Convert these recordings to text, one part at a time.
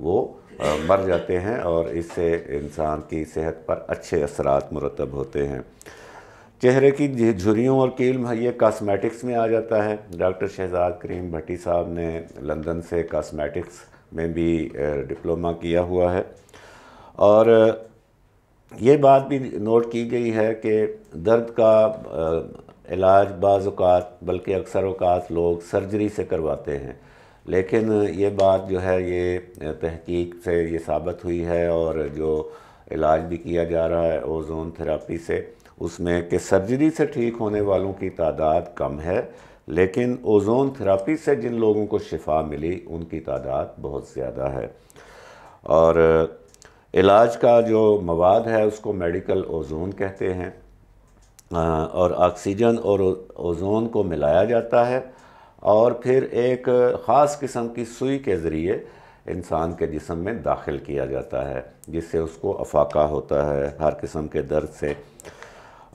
وہ مر جاتے ہیں اور اس سے انسان کی صحت پر اچھے اثرات مرتب ہوتے ہیں۔ چہرے کی جھریوں اور کیل یہ کاسمیٹکس میں آ جاتا ہے۔ ڈاکٹر شہزاد کریم بھٹی صاحب نے لندن سے کاسمیٹکس میں بھی ڈپلومہ کیا ہوا ہے، اور یہ بات بھی نوٹ کی گئی ہے کہ درد کا علاج بعض اوقات بلکہ اکثر اوقات لوگ سرجری سے کرواتے ہیں، لیکن یہ بات جو ہے یہ تحقیق سے یہ ثابت ہوئی ہے، اور جو علاج بھی کیا جا رہا ہے اوزون تھراپی سے، اس میں کہ سرجری سے ٹھیک ہونے والوں کی تعداد کم ہے، لیکن اوزون تھراپی سے جن لوگوں کو شفا ملی ان کی تعداد بہت زیادہ ہے۔ اور علاج کا جو مواد ہے اس کو میڈیکل اوزون کہتے ہیں، اور آکسیجن اور اوزون کو ملایا جاتا ہے اور پھر ایک خاص قسم کی سوئی کے ذریعے انسان کے جسم میں داخل کیا جاتا ہے، جس سے اس کو افاقہ ہوتا ہے ہر قسم کے درد سے۔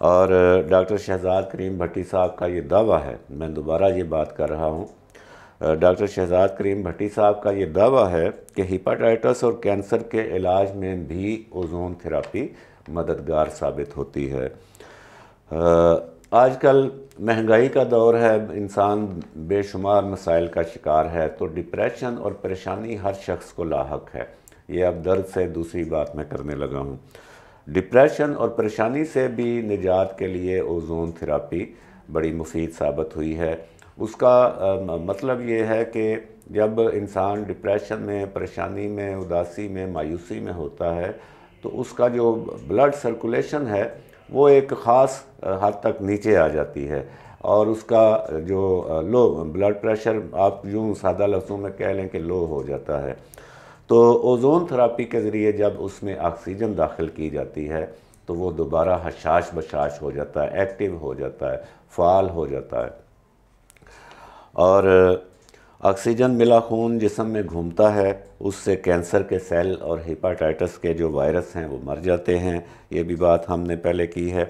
اور ڈاکٹر شہزاد کریم بھٹی صاحب کا یہ دعویٰ ہے، میں دوبارہ یہ بات کر رہا ہوں، ڈاکٹر شہزاد کریم بھٹی صاحب کا یہ دعویٰ ہے کہ ہیپاٹائٹس اور کینسر کے علاج میں بھی اوزون تھراپی مددگار ثابت ہوتی ہے۔ آج کل مہنگائی کا دور ہے، انسان بے شمار مسائل کا شکار ہے، تو ڈپریشن اور پریشانی ہر شخص کو لاحق ہے۔ یہ اب درد سے دوسری بات میں کرنے لگا ہوں۔ ڈپریشن اور پریشانی سے بھی نجات کے لیے اوزون تھراپی بڑی مفید ثابت ہوئی ہے۔ اس کا مطلب یہ ہے کہ جب انسان ڈپریشن میں، پریشانی میں، اداسی میں، مایوسی میں ہوتا ہے تو اس کا جو بلڈ سرکولیشن ہے وہ ایک خاص حد تک نیچے آ جاتی ہے، اور اس کا جو لو بلڈ پریشر آپ یوں سادہ لفظوں میں کہہ لیں کہ لو ہو جاتا ہے۔ تو اوزون تھراپی کے ذریعے جب اس میں آکسیجن داخل کی جاتی ہے تو وہ دوبارہ حشاش بشاش ہو جاتا ہے، ایکٹیو ہو جاتا ہے، فعال ہو جاتا ہے، اور آکسیجن ملا خون جسم میں گھومتا ہے، اس سے کینسر کے سیل اور ہیپاٹائٹس کے جو وائرس ہیں وہ مر جاتے ہیں۔ یہ بھی بات ہم نے پہلے کی ہے۔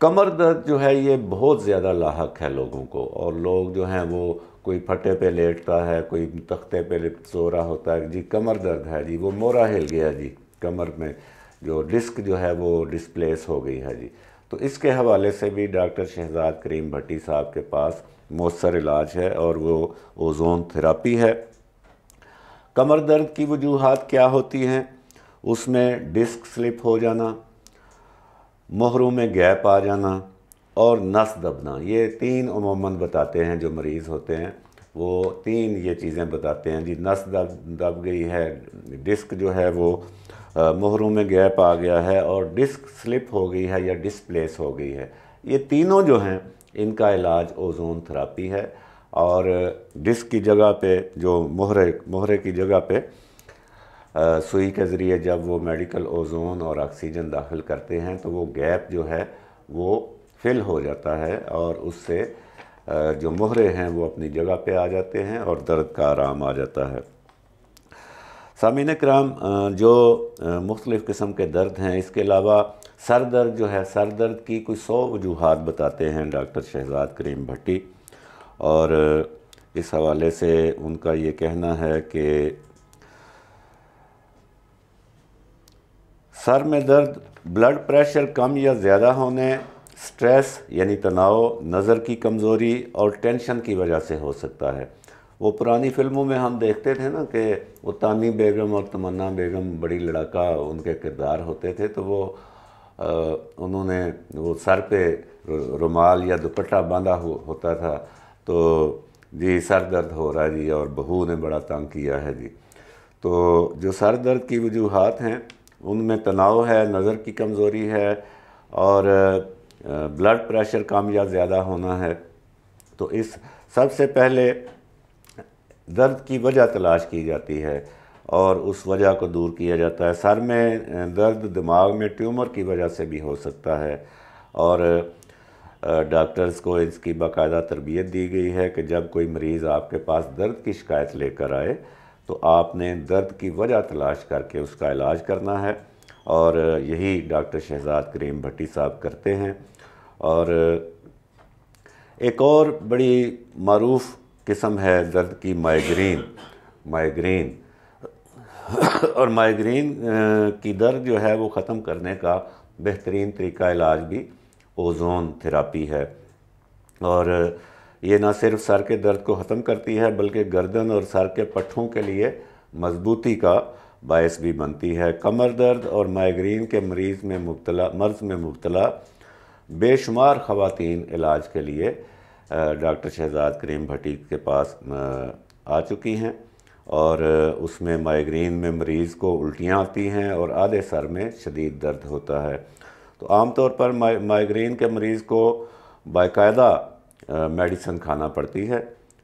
کمر درد جو ہے یہ بہت زیادہ لاحق ہے لوگوں کو، اور لوگ جو ہیں وہ کوئی پھٹے پہ لیٹتا ہے، کوئی تختے پہ سو رہا ہوتا ہے، جی کمر درد ہے، جی وہ مورا ہل گیا، جی کمر میں جو ڈسک جو ہے وہ ڈسپلیس ہو گئی ہے، جی۔ تو اس کے حوالے سے بھی ڈاکٹر شہزاد کریم بھٹی صاحب کے پاس مؤثر علاج ہے، اور وہ اوزون تھراپی ہے۔ کمر درد کی وجوہات کیا ہوتی ہیں؟ اس میں ڈسک سلپ ہو جانا، مہروں میں گیپ آ جانا، اور نس دبنا، یہ تین عموماً بتاتے ہیں جو مریض ہوتے ہیں، وہ تین یہ چیزیں بتاتے ہیں، جی نس دب گئی ہے، ڈسک جو ہے وہ مہروں میں گیپ آ گیا ہے، اور ڈسک سلپ ہو گئی ہے یا ڈسپلیس ہو گئی ہے۔ یہ تینوں جو ہیں ان کا علاج اوزون تھراپی ہے، اور ڈسک کی جگہ پہ جو مہرے کی جگہ پہ سوئی کے ذریعے جب وہ میڈیکل اوزون اور آکسیجن داخل کرتے ہیں تو وہ گیپ جو ہے وہ فل ہو جاتا ہے، اور اس سے جو مہرے ہیں وہ اپنی جگہ پہ آ جاتے ہیں اور درد کا آرام آ جاتا ہے۔ سامعین کرام، جو مختلف قسم کے درد ہیں، اس کے علاوہ سر درد جو ہے، سر درد کی کوئی 100 وجوہات بتاتے ہیں ڈاکٹر شہزاد کریم بھٹی، اور اس حوالے سے ان کا یہ کہنا ہے کہ سر میں درد بلڈ پریشر کم یا زیادہ ہونے، سٹریس یعنی تناؤ، نظر کی کمزوری اور ٹینشن کی وجہ سے ہو سکتا ہے۔ وہ پرانی فلموں میں ہم دیکھتے تھے نا کہ وہ تانی بیگم اور تمنا بیگم بڑی لڑاکا ان کے کردار ہوتے تھے، تو وہ انہوں نے وہ سر پہ رومال یا دوپٹہ باندھا ہوتا تھا، تو جی سر درد ہو رہا ہے جی، اور بہو نے بڑا تنگ کیا ہے جی۔ تو جو سر درد کی وجوہات ہیں ان میں تناؤ ہے، نظر کی کمزوری ہے، اور بلڈ پریشر کم یا زیادہ ہونا ہے۔ تو اس سب سے پہلے درد کی وجہ تلاش کی جاتی ہے اور اس وجہ کو دور کیا جاتا ہے۔ سر میں درد دماغ میں ٹیومر کی وجہ سے بھی ہو سکتا ہے، اور ڈاکٹرز کو اس کی باقاعدہ تربیت دی گئی ہے کہ جب کوئی مریض آپ کے پاس درد کی شکایت لے کر آئے تو آپ نے درد کی وجہ تلاش کر کے اس کا علاج کرنا ہے، اور یہی ڈاکٹر شہزاد کریم بھٹی صاحب کرتے ہیں۔ اور ایک اور بڑی معروف قسم ہے درد کی، مائیگرین۔ اور مائیگرین کی درد جو ہے وہ ختم کرنے کا بہترین طریقہ علاج بھی اوزون تھراپی ہے، اور یہ نہ صرف سر کے درد کو ختم کرتی ہے بلکہ گردن اور سر کے پٹھوں کے لیے مضبوطی کا باعث بھی بنتی ہے۔ کمر درد اور مائیگرین کے مرض میں مبتلا بے شمار خواتین علاج کے لیے ڈاکٹر شہزاد کریم بھٹی کے پاس آ چکی ہیں، اور اس میں مائیگرین میں مریض کو الٹیاں آتی ہیں اور آدھے سر میں شدید درد ہوتا ہے۔ تو عام طور پر مائیگرین کے مریض کو باقاعدہ میڈیسن کھانا پڑتی ہے،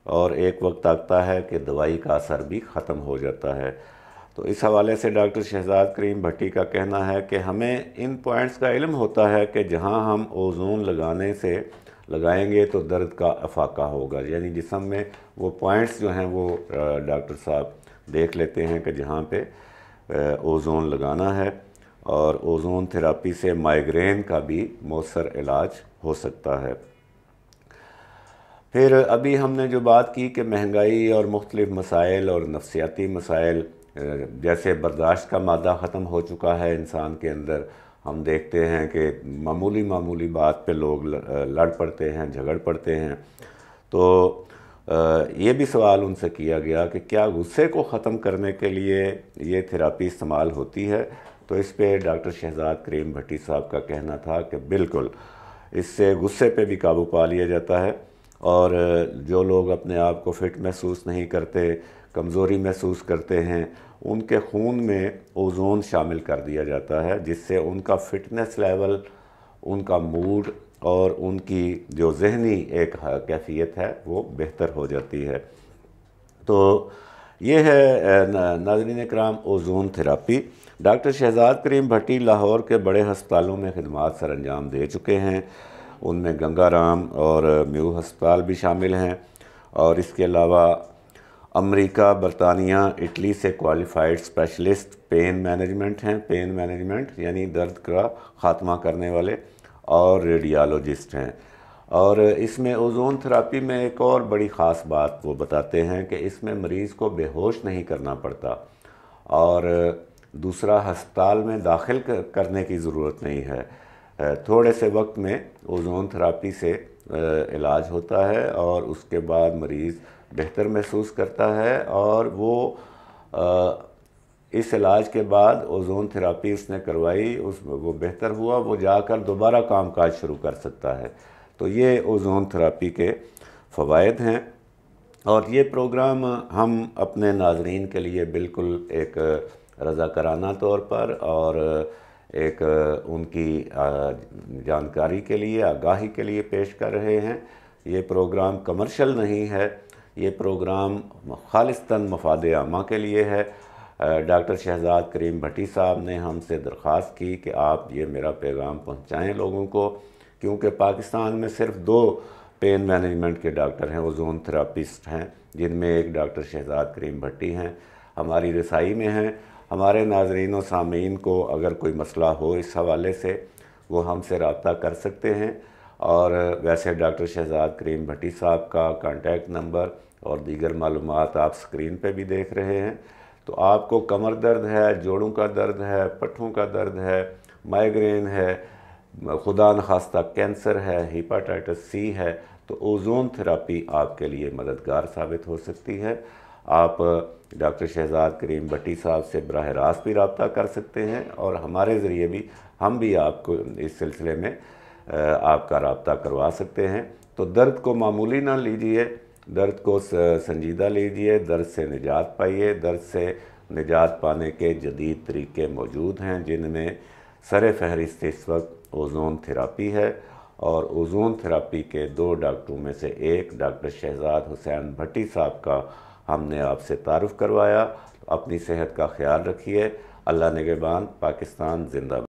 اور ایک وقت آتا ہے کہ دوائی کا اثر بھی ختم ہو جاتا ہے۔ تو اس حوالے سے ڈاکٹر شہزاد کریم بھٹی کا کہنا ہے کہ ہمیں ان پوائنٹس کا علم ہوتا ہے کہ جہاں ہم اوزون لگائیں گے تو درد کا افاقہ ہوگا، یعنی جسم میں وہ پوائنٹس جو ہیں وہ ڈاکٹر صاحب دیکھ لیتے ہیں کہ جہاں پہ اوزون لگانا ہے، اور اوزون تھراپی سے مائیگرین کا بھی مؤثر علاج ہو سکتا ہے۔ پھر ابھی ہم نے جو بات کی کہ مہنگائی اور مختلف مسائل اور نفسیاتی مسائل، جیسے برداشت کا مادہ ختم ہو چکا ہے انسان کے اندر، ہم دیکھتے ہیں کہ معمولی بات پہ لوگ لڑ پڑتے ہیں، جھگڑ پڑتے ہیں۔ تو یہ بھی سوال ان سے کیا گیا کہ کیا غصے کو ختم کرنے کے لیے یہ تھراپی استعمال ہوتی ہے؟ تو اس پہ ڈاکٹر شہزاد کریم بھٹی صاحب کا کہنا تھا کہ بالکل، اس سے غصے پہ بھی قابو پا لیا جاتا ہے، اور جو لوگ اپنے آپ کو فٹ محسوس نہیں کرتے، کمزوری محسوس کرتے ہیں، ان کے خون میں اوزون شامل کر دیا جاتا ہے، جس سے ان کا فٹنس لیول، ان کا موڈ اور ان کی جو ذہنی ایک کیفیت ہے وہ بہتر ہو جاتی ہے۔ تو یہ ہے ناظرین اکرام اوزون تھراپی۔ ڈاکٹر شہزاد کریم بھٹی لاہور کے بڑے ہسپتالوں میں خدمات سر انجام دے چکے ہیں، ان میں گنگا رام اور میو ہسپتال بھی شامل ہیں، اور اس کے علاوہ امریکہ، برطانیہ، اٹلی سے کوالیفائڈ اسپیشلسٹ پین مینجمنٹ یعنی درد کا خاتمہ کرنے والے، اور ریڈیالوجسٹ ہیں۔ اور اس میں اوزون تھراپی میں ایک اور بڑی خاص بات وہ بتاتے ہیں کہ اس میں مریض کو بے ہوش نہیں کرنا پڑتا، اور دوسرا ہسپتال میں داخل کرنے کی ضرورت نہیں ہے۔ تھوڑے سے وقت میں اوزون تھراپی سے علاج ہوتا ہے، اور اس کے بعد مریض بہتر محسوس کرتا ہے، اور وہ اس علاج کے بعد اوزون تھراپی اس نے کروائی، وہ بہتر ہوا، وہ جا کر دوبارہ کام کاج شروع کر سکتا ہے۔ تو یہ اوزون تھراپی کے فوائد ہیں، اور یہ پروگرام ہم اپنے ناظرین کے لیے بالکل ایک رضاکارانہ طور پر اور ایک ان کی جانکاری کے لیے، آگاہی کے لیے پیش کر رہے ہیں۔ یہ پروگرام کمرشل نہیں ہے، یہ پروگرام خالصتاً مفاد عامہ کے لیے ہے۔ ڈاکٹر شہزاد کریم بھٹی صاحب نے ہم سے درخواست کی کہ آپ یہ میرا پیغام پہنچائیں لوگوں کو، کیونکہ پاکستان میں صرف 2 پین مینجمنٹ کے ڈاکٹر ہیں، اوزون تھراپسٹ ہیں، جن میں ایک ڈاکٹر شہزاد کریم بھٹی ہیں، ہماری رسائی میں ہیں۔ ہمارے ناظرین و سامعین کو اگر کوئی مسئلہ ہو اس حوالے سے، وہ ہم سے رابطہ کر سکتے ہیں، اور ویسے ڈاکٹر شہزاد کریم بھٹی صاحب کا کانٹیکٹ نمبر اور دیگر معلومات آپ سکرین پہ بھی دیکھ رہے ہیں۔ تو آپ کو کمر درد ہے، جوڑوں کا درد ہے، پٹھوں کا درد ہے، مائیگرین ہے، خدا نخواستہ کینسر ہے، ہیپاٹائٹس سی ہے، تو اوزون تھراپی آپ کے لیے مددگار ثابت ہو سکتی ہے۔ آپ ڈاکٹر شہزاد کریم بھٹی صاحب سے براہ راست بھی رابطہ کر سکتے ہیں، اور ہمارے ذریعے بھی ہم بھی آپ کو اس سلسلے میں آپ کا رابطہ کروا سکتے ہیں۔ تو درد کو معمولی نہ لیجئے، درد کو سنجیدہ لیجئے، درد سے نجات پائیے۔ درد سے نجات پانے کے جدید طریقے موجود ہیں، جن میں سر فہرست اس وقت اوزون تھراپی ہے، اور اوزون تھراپی کے 2 ڈاکٹروں میں سے ایک ڈاکٹر شہزاد حسین بھٹی صاحب کا ہم نے آپ سے تعارف کروایا۔ اپنی صحت کا خیال رکھیے۔ اللہ نگہبان۔ پاکستان زندہ باد۔